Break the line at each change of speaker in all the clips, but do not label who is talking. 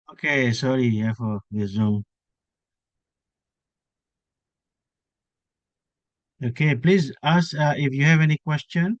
Okay, sorry for the Zoom. Okay, please ask if you have any question.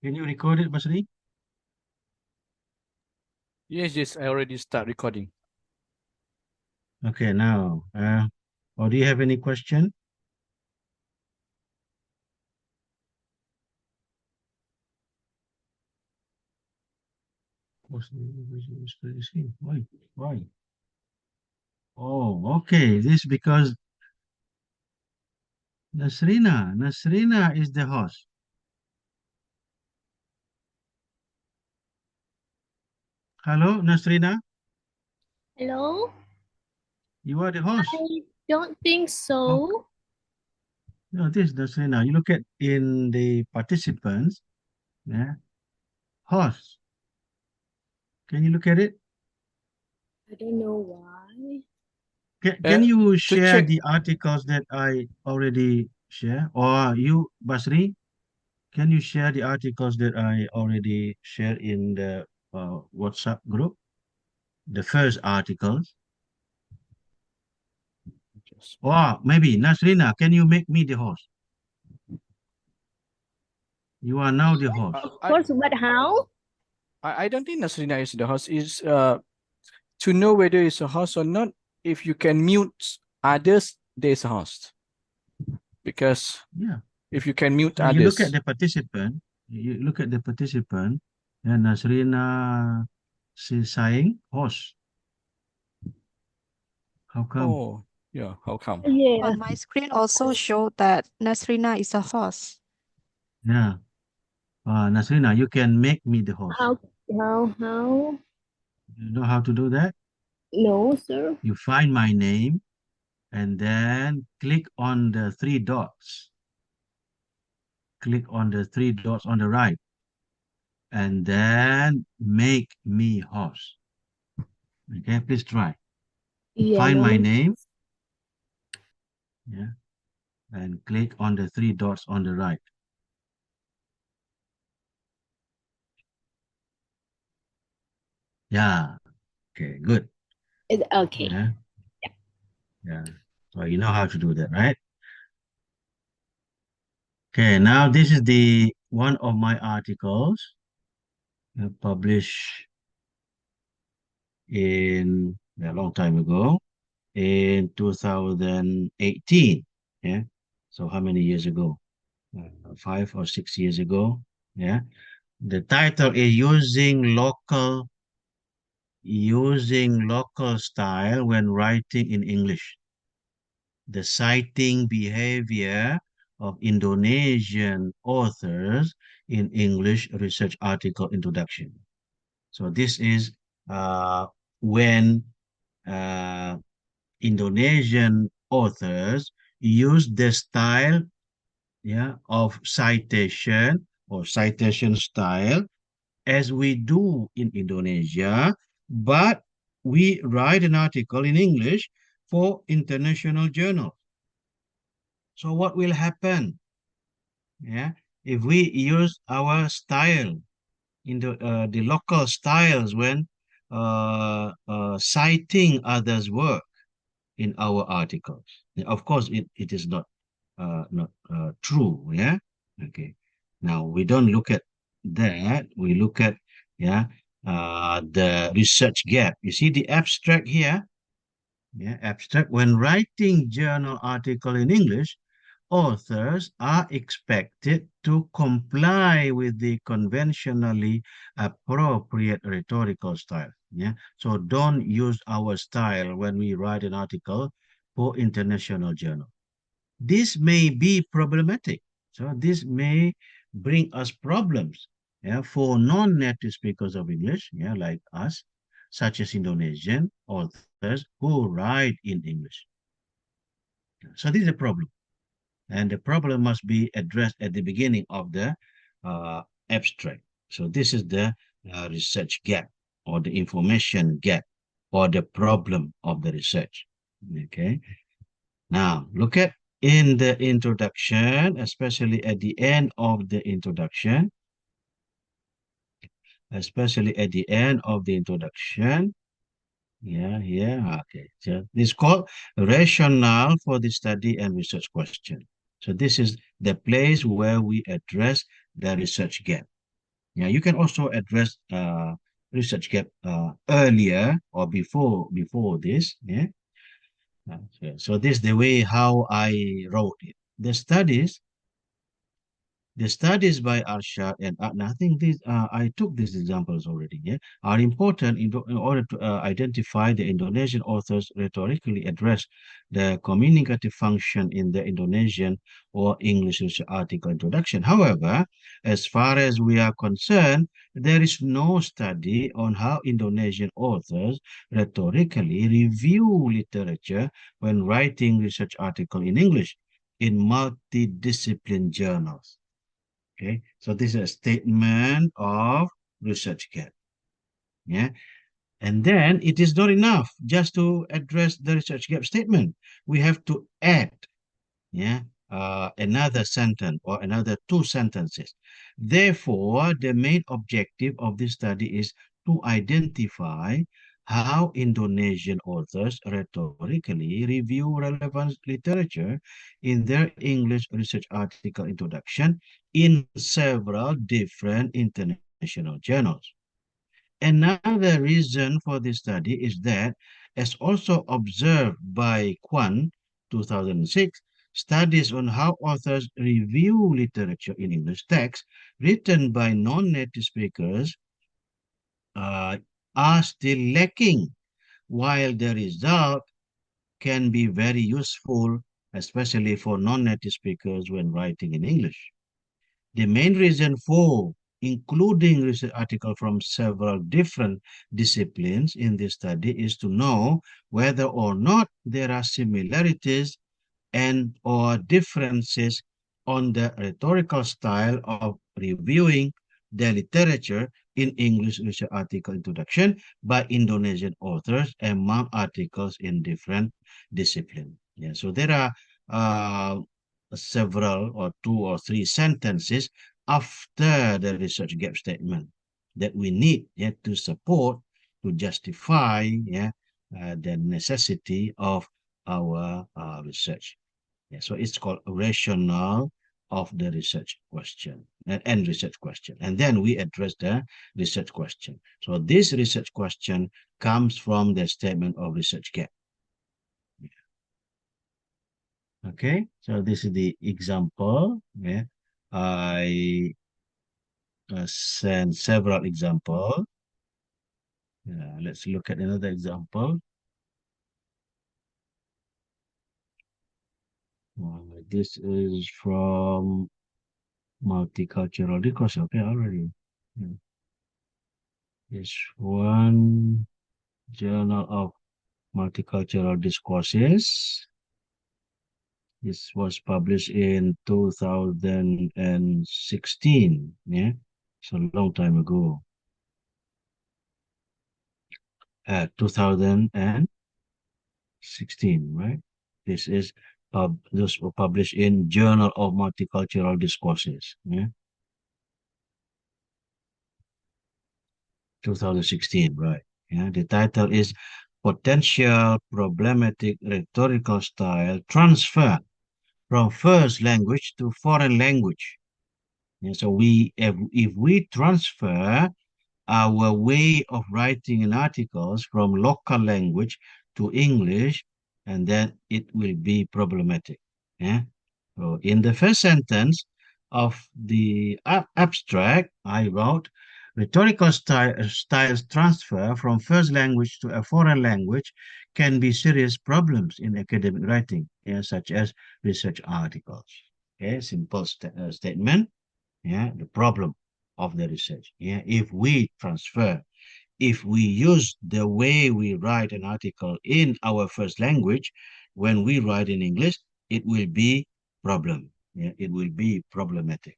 Can you record it, Basri?
Yes, I already start recording.
Okay, now, or do you have any question? Why? Why? Oh, okay. This because Nasrina is the host. Hello, Nasrina.
Hello?
You are the host.
I don't think
Oh,
so.
no, this Nasrina. You look at in the participants, yeah, host. Can you look at it?
I don't know why.
Can you
To
share
check,
the articles that I already share? Or you, Basri, can you share the articles that I already shared in the WhatsApp group? The first articles. Or maybe Nasrina, can you make me the host? You are now the host.
Of course, but how?
I don't think Nasrina is the host. Is to know whether it's a host or not. If you can mute others, there's a host. Because
Yeah.
if you can mute
So you look at
others,
the participant. You look at the participant. And Nasrina is saying host. How come?
oh yeah, how come?
Yeah.
On my screen also show that Nasrina is a host.
Yeah. Nasrina, you can make me the host.
How? How?
You know how to do that?
No, sir.
You find my name and then click on the three dots. Click on the three dots on the right and then make me host. Okay, please try.
Yeah,
Find my
no.
name, yeah, and click on the three dots on the right. Yeah, okay, good.
Okay.
Yeah, yeah. So you know how to do that, right? Okay, now this is the one of my articles published in a long time ago in 2018. Yeah. So how many years ago? 5 or 6 years ago. Yeah. The title is using local style when writing in English. The citing behavior of Indonesian authors in English research article introduction. So this is when uh, Indonesian authors use the style, yeah, of citation or citation style as we do in Indonesia, but we write an article in English for international journals. So what will happen? Yeah, if we use our style in the local styles when citing others' work in our articles. Of course, it is not true. Yeah. Okay. Now we don't look at that. We look at the research gap. You see the abstract here. Yeah, abstract. When writing journal article in English, authors are expected to comply with the conventionally appropriate rhetorical style. Yeah. So don't use our style when we write an article for international journal. This may be problematic. So this may bring us problems, yeah, for non-native speakers of English, yeah, like us, such as Indonesian authors who write in English. So this is a problem. And the problem must be addressed at the beginning of the abstract. So this is the research gap or the information gap or the problem of the research. Okay. Now, look at in the introduction, especially at the end of the introduction, Yeah, okay. So this is called rationale for the study and research question. So this is the place where we address the research gap. Yeah, you can also address research gap earlier or before this. Yeah. So this is the way how I wrote it. The studies by Arshad and Adnan, I think I took these examples already, yeah, are important in order to identify the Indonesian authors rhetorically address the communicative function in the Indonesian or English research article introduction. However, as far as we are concerned, there is no study on how Indonesian authors rhetorically review literature when writing research article in English in multidiscipline journals. Okay, so this is a statement of research gap. Yeah, and then it is not enough just to address the research gap statement. We have to add, another sentence or another two sentences. Therefore, the main objective of this study is to identify how Indonesian authors rhetorically review relevant literature in their English research article introduction in several different international journals. Another reason for this study is that, as also observed by Kwan, 2006, studies on how authors review literature in English text written by non-native speakers are still lacking, while the result can be very useful, especially for non-native speakers when writing in English. The main reason for including research articles from several different disciplines in this study is to know whether or not there are similarities and or differences on the rhetorical style of reviewing the literature in English research article introduction by Indonesian authors among articles in different disciplines. Yeah, so there are several or two or three sentences after the research gap statement that we need to support, to justify the necessity of our research. Yeah, so it's called rationale of the research question and research question. And then we address the research question. So this research question comes from the statement of research gap. Okay, so this is the example. Yeah, I sent several examples. Let's look at another example. This is from multicultural discourse. Okay, already. This one, Journal of Multicultural Discourses. This was published in 2016. Yeah, it's a long time ago. 2016, right? This is those were published in Journal of Multicultural Discourses. Yeah, 2016, right? Yeah, the title is potential problematic rhetorical style transfer from first language to foreign language. And so if we transfer our way of writing in articles from local language to English, and then it will be problematic. Yeah. So in the first sentence of the abstract, I wrote, rhetorical styles transfer from first language to a foreign language can be serious problems in academic writing, yeah, such as research articles. Okay, simple statement. Yeah, the problem of the research. Yeah, if we use the way we write an article in our first language, when we write in English, it will be problem. Yeah, it will be problematic.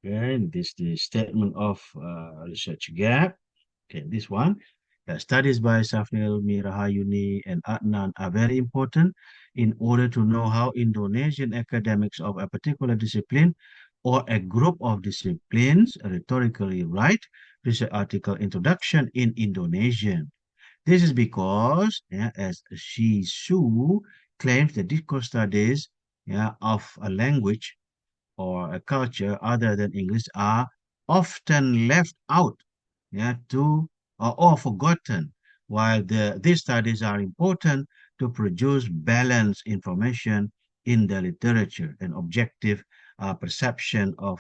And this is the statement of research gap. Okay, this one. Studies by Safnil Mirahayuni and Adnan are very important in order to know how Indonesian academics of a particular discipline or a group of disciplines rhetorically write research article introduction in Indonesian. This is because, yeah, as Shi Su claims, the discourse studies, yeah, of a language or a culture other than English are often left out, yeah, or forgotten, while these studies are important to produce balanced information in the literature and objective perception of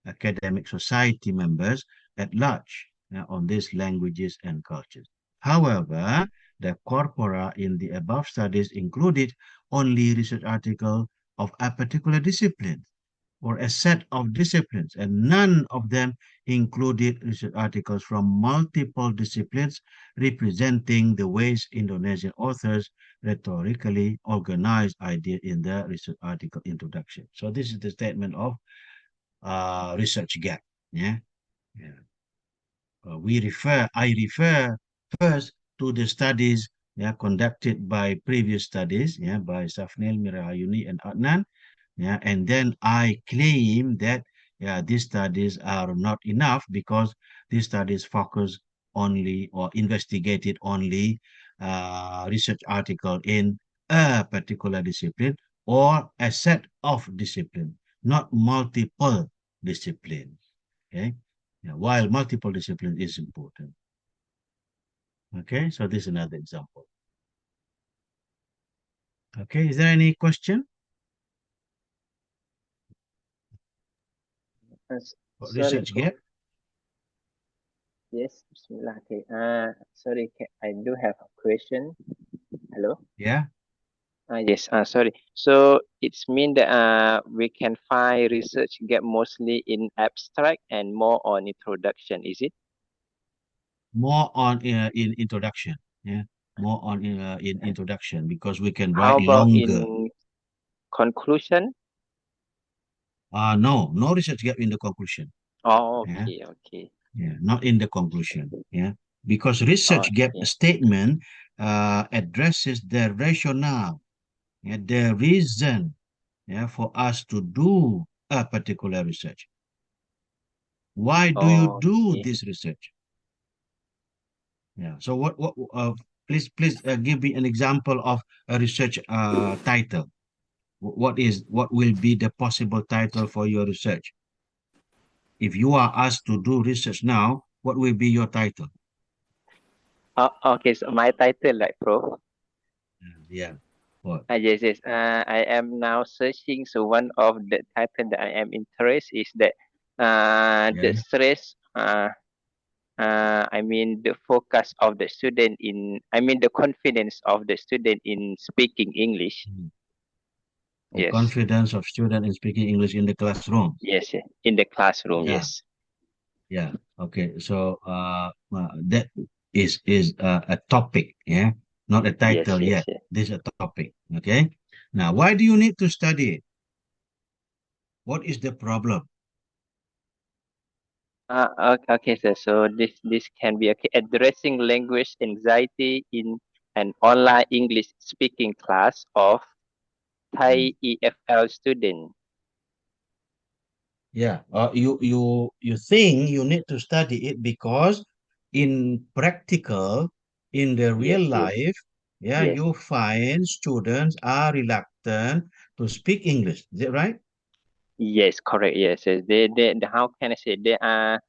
academic society members at large, on these languages and cultures. However, the corpora in the above studies included only research articles of a particular discipline or a set of disciplines, and none of them included research articles from multiple disciplines representing the ways Indonesian authors rhetorically organize ideas in the research article introduction. So this is the statement of research gap. Yeah. Yeah. I refer first to the studies, yeah, conducted by previous studies, yeah, by Safnil Mirahayuni and Adnan, yeah, and then I claim that, yeah, these studies are not enough because these studies focus only or investigated only research article in a particular discipline or a set of discipline, not multiple disciplines. Okay, yeah, while multiple discipline is important. Okay, so this is another example. Okay, is there any question?
Sorry,
Research gap?
yes, Bismillah. Okay. Sorry, I do have a question. Hello.
Yeah.
Yes. Sorry. So it's mean that we can find research gap mostly in abstract and more on introduction. Is it?
More on in introduction. Yeah. More on in introduction because we can
How
write
about
longer.
in conclusion?
No, no research gap in the conclusion.
Oh,
Yeah.
okay, okay.
Yeah, not in the conclusion. Yeah. Because research gap
Okay.
statement addresses the rationale, yeah, the reason, yeah, for us to do a particular research. Why do you do
Okay.
this research? Yeah. So please give me an example of a research title. What will be the possible title for your research? If you are asked to do research now, what will be your title?
Okay. So my title, like Prof.
Yeah. What?
Yes, yes. I am now searching. So one of the title that I am interested is that the
Yeah.
stress. I mean the focus of the student in. I mean the confidence of the student in speaking English.
The
Yes.
confidence of student in speaking English in the classroom.
Yes. Yes. In the classroom.
Yeah.
Yes.
Yeah. Okay. So that is a topic. Yeah. Not a
Yes.
title
Yes.
yet.
Yes.
This is a topic. Okay. Now, why do you need to study it? What is the problem?
Okay, sir. So this can be okay. Addressing language anxiety in an online English speaking class of Thai EFL student.
Yeah. You think you need to study it because in practical, in the real
Yes, yes,
life, yeah,
yes.
you find students are reluctant to speak English. Is it right?
Yes, correct. Yes, yes. How can I say? They are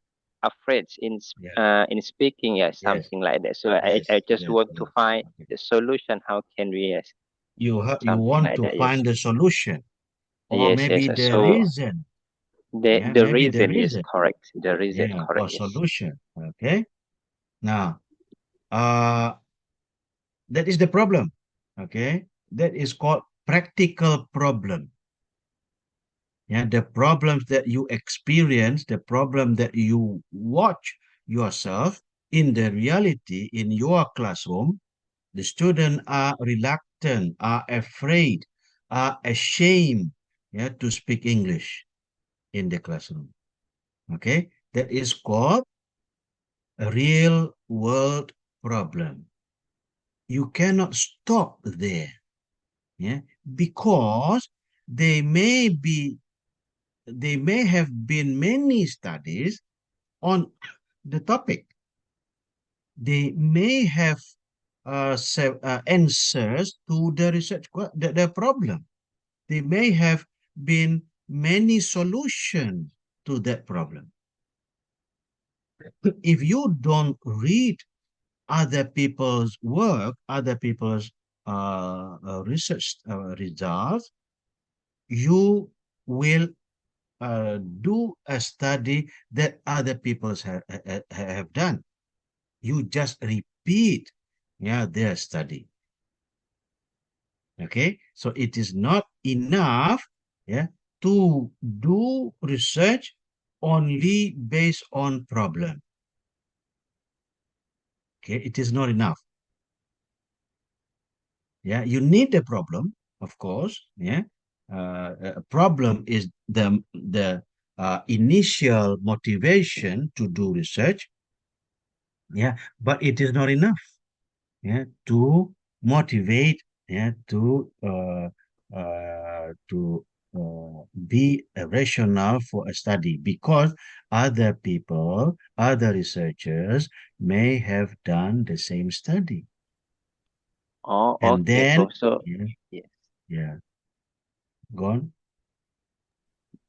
afraid
Yeah.
in speaking. Yes,
Yes.
something like that. So I
Yes.
just
Yes.
want to
Yes.
find
Okay.
the solution. How can we? Yes,
You
something
want
like
to
that. Yes,
find the solution, or
yes, yes.
maybe the
So
reason.
the
Yeah,
the
maybe the
reason is
reason.
correct. The reason
Yeah,
correct.
for
Yes.
solution. Okay. Now, uh, that is the problem. Okay. That is called practical problem. Yeah, the problems that you experience, the problem that you watch yourself in the reality in your classroom, the students are reluctant, are afraid, are ashamed, yeah, to speak English in the classroom. Okay, that is called a real world problem. You cannot stop there, yeah, because they may be, they may have been many studies on the topic. They may have answers to the research the problem. They may have been many solutions to that problem. If you don't read other people's work, other people's research results, you will do a study that other people have done. You just repeat, yeah, their study. Okay, so it is not enough, yeah, to do research only based on problem. Okay, it is not enough. Yeah, you need a problem, of course. Yeah, a problem is the initial motivation to do research. Yeah, but it is not enough. Yeah, to motivate, yeah, to be a rationale for a study, because other people, other researchers may have done the same study,
Oh,
and
okay,
then,
Prof. So
yeah,
yes.
yeah, gone.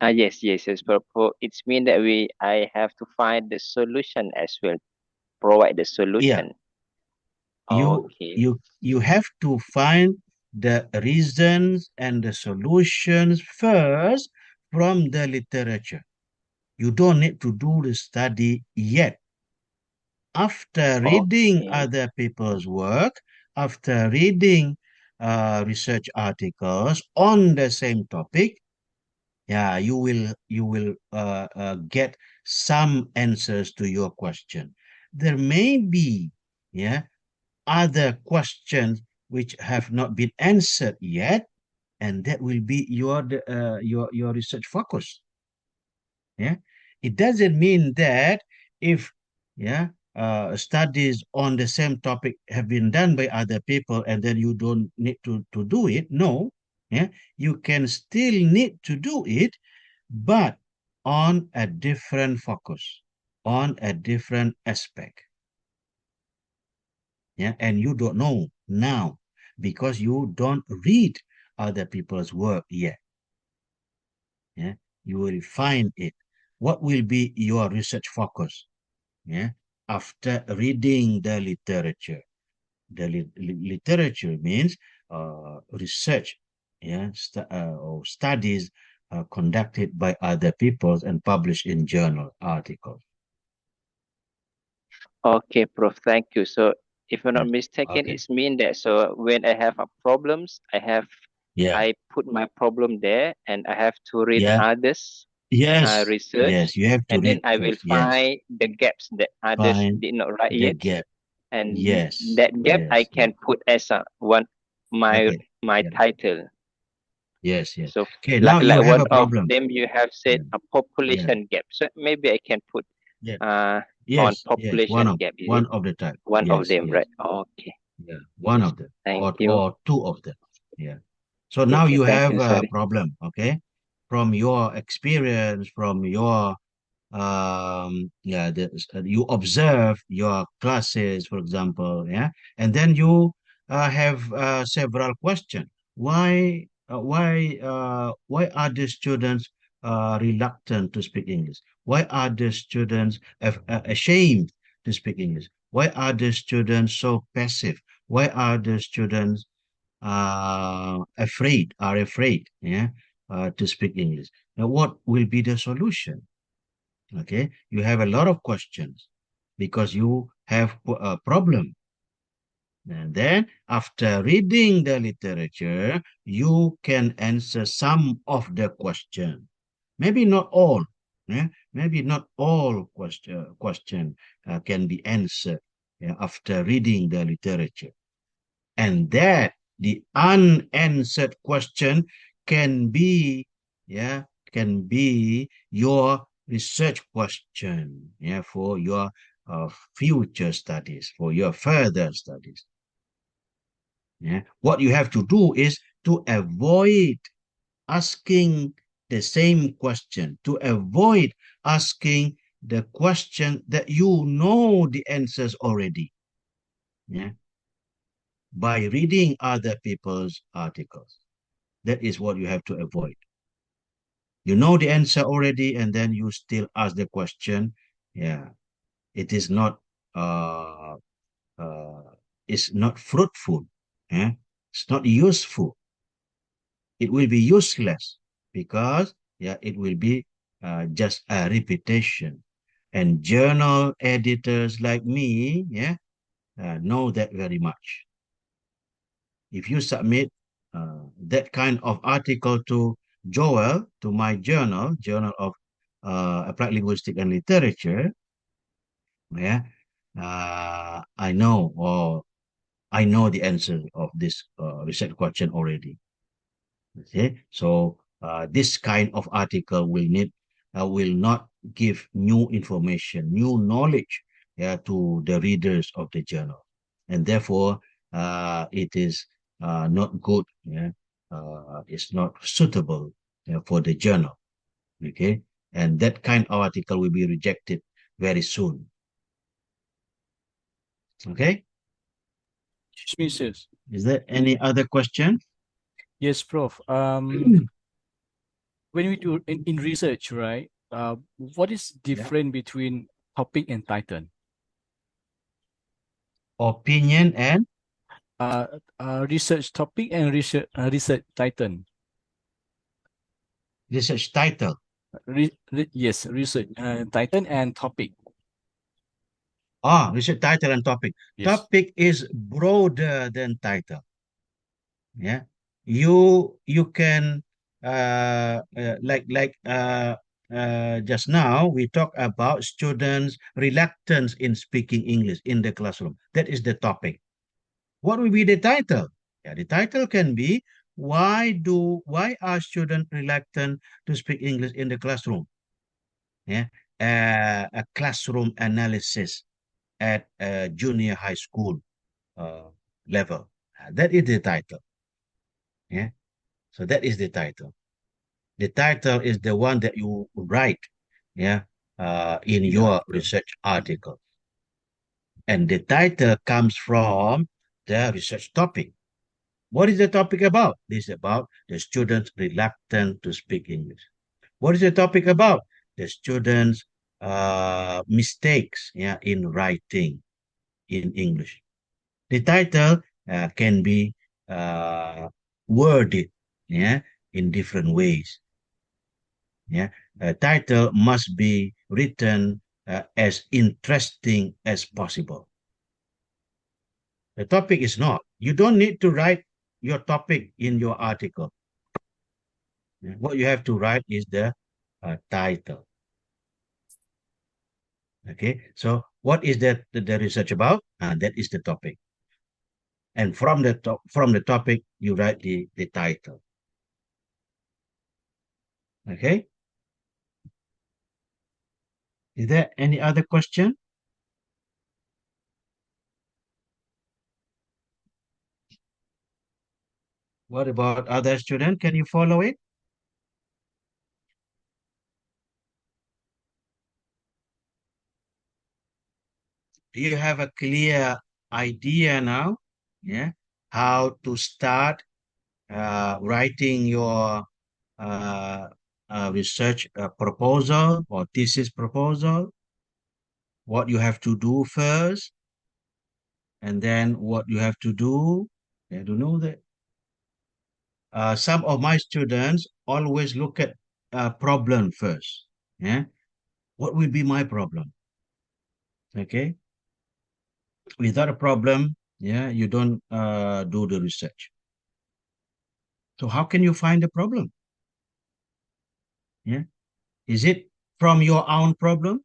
Yes, yes, yes. Prof. It's mean that I have to find the solution as well. Provide the
Yeah,
solution.
you
Okay.
you have to find the reasons and the solutions first from the literature. You don't need to do the study yet. After reading
Okay.
other people's work, after reading research articles on the same topic, yeah, you will get some answers to your question. There may be, yeah, other questions which have not been answered yet, and that will be your research focus. Yeah, it doesn't mean that if, yeah, studies on the same topic have been done by other people and then you don't need to do it. No, yeah, you can still need to do it, but on a different focus, on a different aspect. Yeah, and you don't know now because you don't read other people's work yet. Yeah, you will find it. What will be your research focus? Yeah, after reading the literature. The literature means research, yeah, or studies conducted by other people and published in journal articles.
Okay, Prof. Thank you. So if I'm not
Yes.
mistaken,
Okay.
it's mean that so when I have a problems,
Yeah.
I put my problem there and I have to read
Yeah.
others
Yes.
research,
Yes. You have to
and then
read
I will
first. Yes.
find the gaps that others
Find
did not write
the
yet,
gap.
and
Yes.
that gap I
Yes. Yes.
can put as a one my
Okay.
my
Yeah.
title.
Yes. Yes.
So
Okay. Now you
like
have
one
a
of
problem.
them you have said
Yeah.
a
Yeah.
population gap. So maybe I can put
Yeah.
uh on
Yes. Yes.
population gap. Is it
One of the type.
one of
Yes.
them,
Yes.
right? Okay.
Yeah. One
Yes.
of them,
Thank you.
or two of them. Yeah. So
Okay,
now
okay.
you
Thank
have
you.
a
Sorry.
problem. Okay. from your experience, from your you observe your classes, for example, yeah, and then you have several questions. Why are the students reluctant to speak English? Why are the students ashamed to speak English? Why are the students so passive? Why are the students afraid, yeah, to speak English? Now, what will be the solution? Okay, you have a lot of questions because you have a problem. And then after reading the literature, you can answer some of the question. Maybe not all. Yeah? Maybe not all question can be answered, yeah, after reading the literature. And that the unanswered question can be, yeah, can be your research question, yeah, for your future studies, for your further studies. Yeah, what you have to do is to avoid asking the same question, to avoid asking the question that you know the answers already. Yeah, by reading other people's articles. That is what you have to avoid. You know the answer already, and then you still ask the question. Yeah, it is not uh, uh, it's not fruitful. Yeah? It's not useful. It will be useless because, yeah, it will be just a repetition. And journal editors like me, yeah, know that very much. If you submit that kind of article to Joel, to my journal, Journal of Applied Linguistics and Literature, yeah, I know the answer of this research question already. Okay, so this kind of article will not give new information, new knowledge, yeah, to the readers of the journal, and therefore it is not good. Yeah, it's not suitable, for the journal. Okay, and that kind of article will be rejected very soon. Okay,
Excuse me, sis.
is there any other question?
Yes, Prof. When we do in research, right? What is different between topic and title?
Opinion and
Research topic and research title.
research title.
Yes, research title and topic.
Research title and topic.
Yes.
Topic is broader than title. Yeah, you can just now we talk about students' reluctance in speaking English in the classroom. That is the topic. What will be the title? Yeah, the title can be why are students reluctant to speak English in the classroom? Yeah, a classroom analysis at a junior high school level. That is the title. Yeah, so that is the title. The title is the one that you write, yeah, in your research article, and the title comes from the research topic. What is the topic about? This is about the students reluctant to speak English. What is the topic about? The students' mistakes, yeah, in writing in English. The title can be worded, yeah, in different ways. Yeah, a title must be written as interesting as possible. The topic is not. You don't need to write your topic in your article. Yeah, what you have to write is the title. Okay, so what is the research about? That is the topic. And from the topic, you write the title. Okay. Is there any other question? What about other students? Can you follow it? Do you have a clear idea now? Yeah, how to start writing your research proposal or thesis proposal? What you have to do first, and then what you have to do. I don't know that. Some of my students always look at problem first. Yeah, what will be my problem? Okay, without a problem, yeah, you don't do the research. So how can you find the problem? Yeah, is it from your own problem?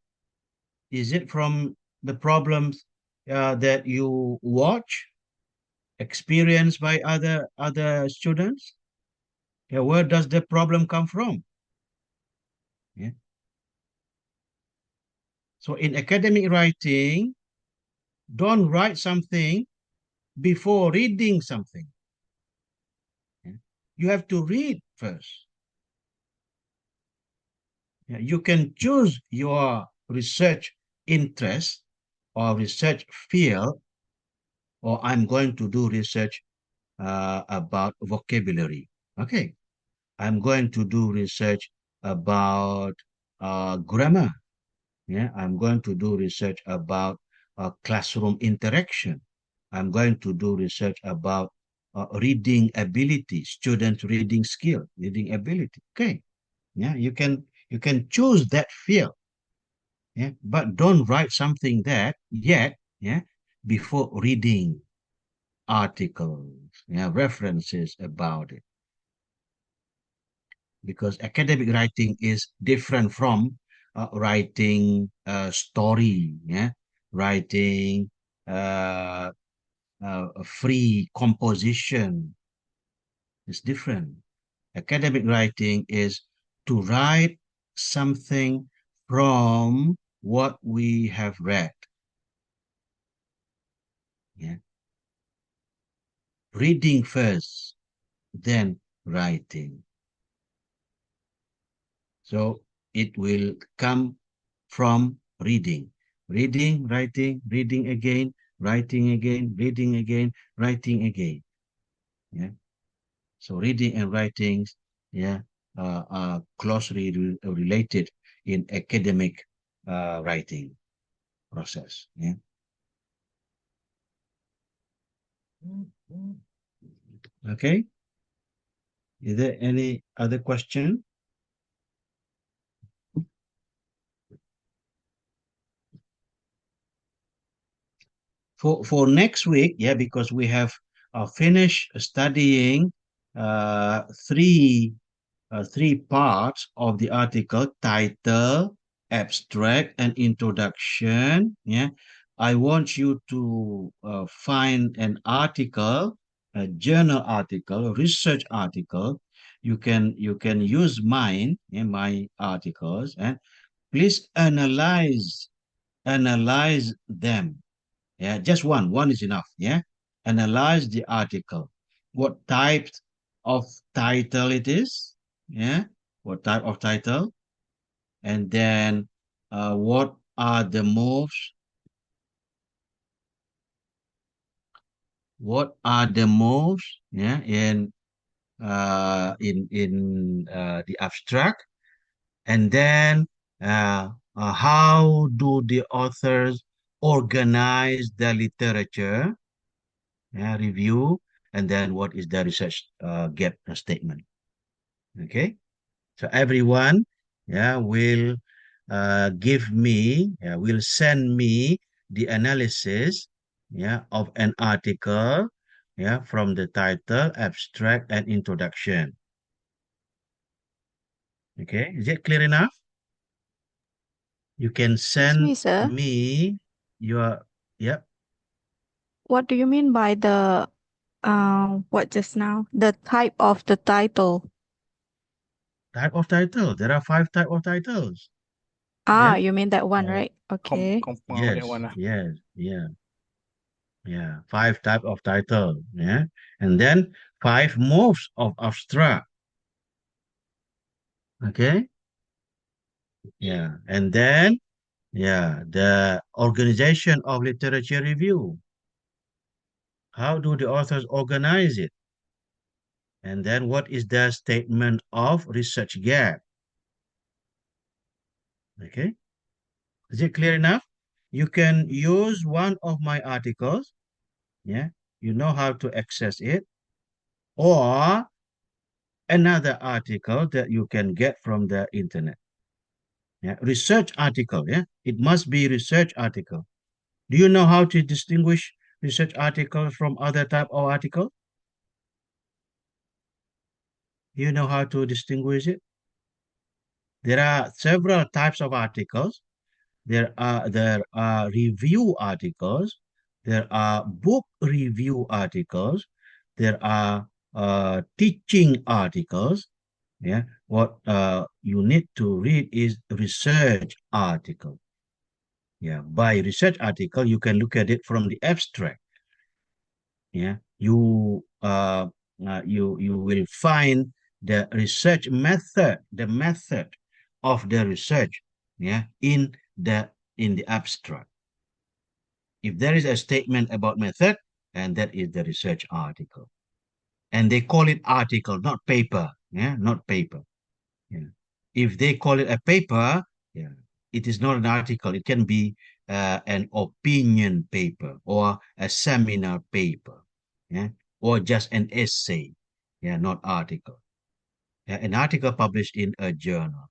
Is it from the problems that you watch, experienced by other students? Yeah, where does the problem come from? Yeah. So in academic writing, don't write something before reading something. Yeah. You have to read first. Yeah. You can choose your research interest or research field, or I'm going to do research about vocabulary. Okay. I'm going to do research about grammar. Yeah, I'm going to do research about classroom interaction. I'm going to do research about reading ability, student reading skill, reading ability. Okay, yeah, you can choose that field. Yeah, but don't write something that yet. Yeah, before reading articles, yeah, references about it, because academic writing is different from writing a story, yeah, writing a free composition is different. Academic writing is to write something from what we have read. Yeah, reading first, then writing. So it will come from reading. Reading, writing, reading again, writing again, reading again, writing again. Yeah. So reading and writing, yeah, are closely related in academic writing process. Yeah. Okay. Is there any other question? For next week, yeah, because we have finished studying uh, three three parts of the article: title, abstract, and introduction. Yeah, I want you to find an article, a journal article, research article. You can use mine, yeah, my articles, and please analyze them. Yeah, just one is enough. Yeah, analyze the article. What type of title it is? Yeah, what type of title? And then what are the moves? What are the moves? Yeah, in the abstract. And then how do the authors organize the literature? Yeah, review, and then what is the research gap statement. Okay, so everyone, yeah, will send me the analysis, yeah, of an article, yeah, from the title, abstract, and introduction. Okay, is it clear enough? You can
Excuse
send
me, sir.
me your, yeah.
What do you mean by the what just now? The type of the title.
Type of title. There are 5 type of titles.
Ah,
Yeah.
you mean that one,
Oh,
right? Okay.
compound that
Yes.
one.
Yes. Yeah. Yeah. 5 type of title. Yeah. And then 5 moves of abstract. Okay. Yeah. And then Yeah, the organization of literature review. How do the authors organize it? And then what is the statement of research gap? Okay, is it clear enough? You can use one of my articles, yeah, you know how to access it, or another article that you can get from the internet. Yeah, research article, yeah, it must be research article. Do you know how to distinguish research articles from other type of article? Do you know how to distinguish it? There are several types of articles. There are review articles. There are book review articles. There are teaching articles. Yeah, what you need to read is research article. Yeah, by research article you can look at it from the abstract. Yeah, you will find the research method, the method of the research, yeah, in the abstract. If there is a statement about method, and that is the research article, and they call it article, not paper. Yeah, not paper. Yeah. If they call it a paper, yeah, it is not an article. It can be an opinion paper or a seminar paper, yeah, or just an essay, yeah, not article. Yeah, an article published in a journal.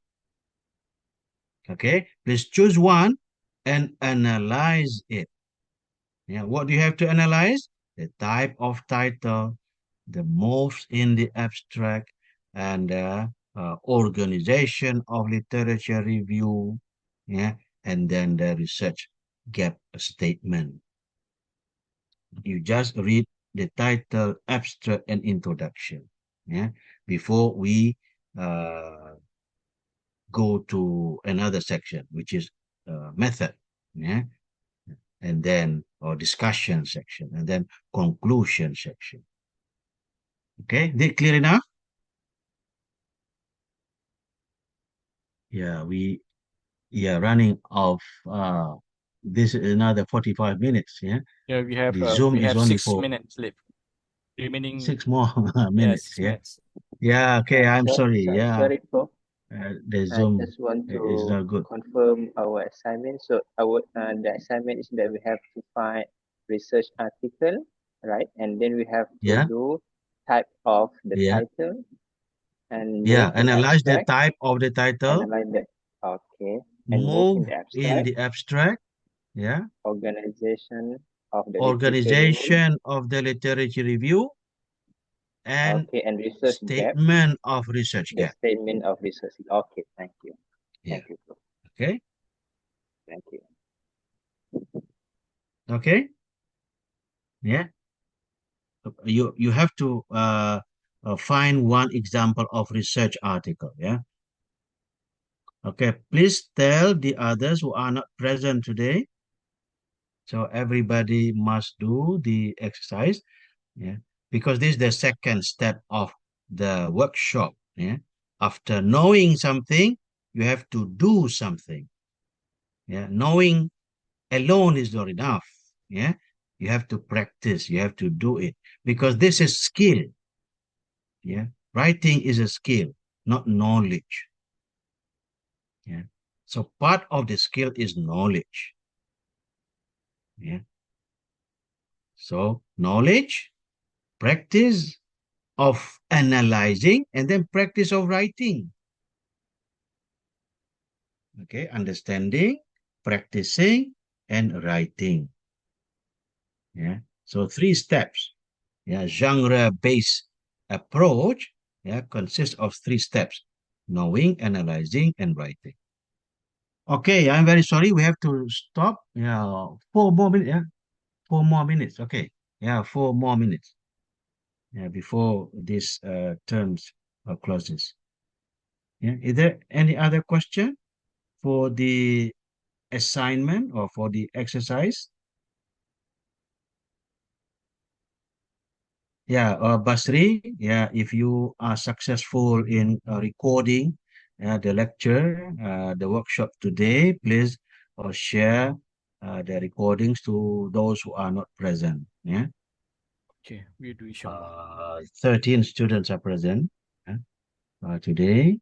Okay, please choose one and analyze it. Yeah, what do you have to analyze? The type of title, the moves in the abstract, and the organization of literature review, yeah, and then the research gap statement. You just read the title, abstract, and introduction, yeah, before we go to another section, which is method, yeah, and then or discussion section, and then conclusion section. Okay, is it clear enough? Yeah, we running of this is another 45 minutes. Yeah,
Yeah,
the Zoom
we
is
have
only
6 minutes left. Remaining,
6 more
yeah,
minutes.
6
Yeah,
minutes.
yeah. Okay, I'm sorry. Yeah,
Sorry, Prof.
the
I
Zoom
just want
is
to
not good.
confirm our assignment. So our the assignment is that we have to find research article, right? And then we have to
Yeah,
do type of the
yeah,
title and
yeah.
move in
Analyze the
abstract.
type of the title,
Analyze that. Okay. And move
move
in the
in
abstract.
the abstract. Yeah,
Organization of the literature review.
organization of the literature review, and
Okay. And research gap.
statement of research
The
gap.
statement of research. Okay. Thank you.
Yeah.
Thank you, Prof.
Okay.
Thank you.
Okay. Yeah. You have to find one example of research article. Yeah. Okay. Please tell the others who are not present today. So everybody must do the exercise. Yeah. Because this is the second step of the workshop. Yeah. After knowing something, you have to do something. Yeah. Knowing alone is not enough. Yeah. You have to practice. You have to do it because this is skill. Yeah. Writing is a skill, not knowledge. Yeah. So part of the skill is knowledge. Yeah. So knowledge, practice of analyzing, and then practice of writing. Okay. Understanding, practicing, and writing. Yeah. So 3 steps. Yeah. Genre-based approach, yeah, consists of 3 steps: knowing, analyzing, and writing. Okay, I'm very sorry. We have to stop. Yeah, 4 more minutes. Yeah, 4 more minutes. Okay. Yeah, 4 more minutes. Yeah, before this terms closes. Yeah. Is there any other question for the assignment or for the exercise? Yeah, Basri. Yeah, if you are successful in recording the lecture, the workshop today, please or share the recordings to those who are not present. Yeah.
Okay, we'll do inshallah.
13 students are present today.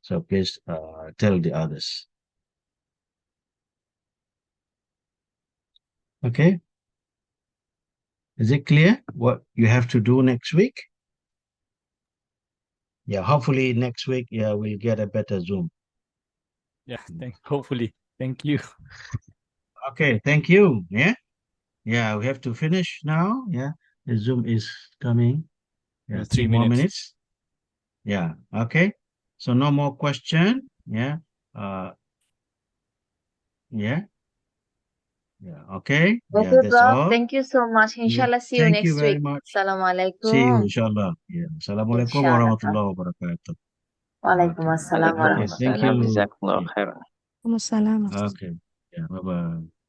So please tell the others. Okay. Is it clear what you have to do next week? Yeah, hopefully next week, yeah, we'll get a better Zoom.
Yeah, hopefully. Thank you.
Okay, thank you. Yeah. Yeah, we have to finish now. Yeah. The Zoom is coming. Yeah,
3
3 more
minutes.
minutes. Yeah. Okay. So no more question. Yeah. Yeah. Yeah. Okay. Yeah,
Okay,
that's
Prof.
all.
Thank you so much.
Yeah.
Inshallah, see you
Thank you
next
very
week.
much. See you,
Assalamualaikum.
inshallah. Yeah. Assalamualaikum
Inshallah, Prof.
warahmatullahi wabarakatuh. Okay.
Waalaikumsalam
Okay. Thank
warahmatullahi
you.
Jazakallah khairan.
Waalaikumsalam.
Okay. Yeah. Bye-bye.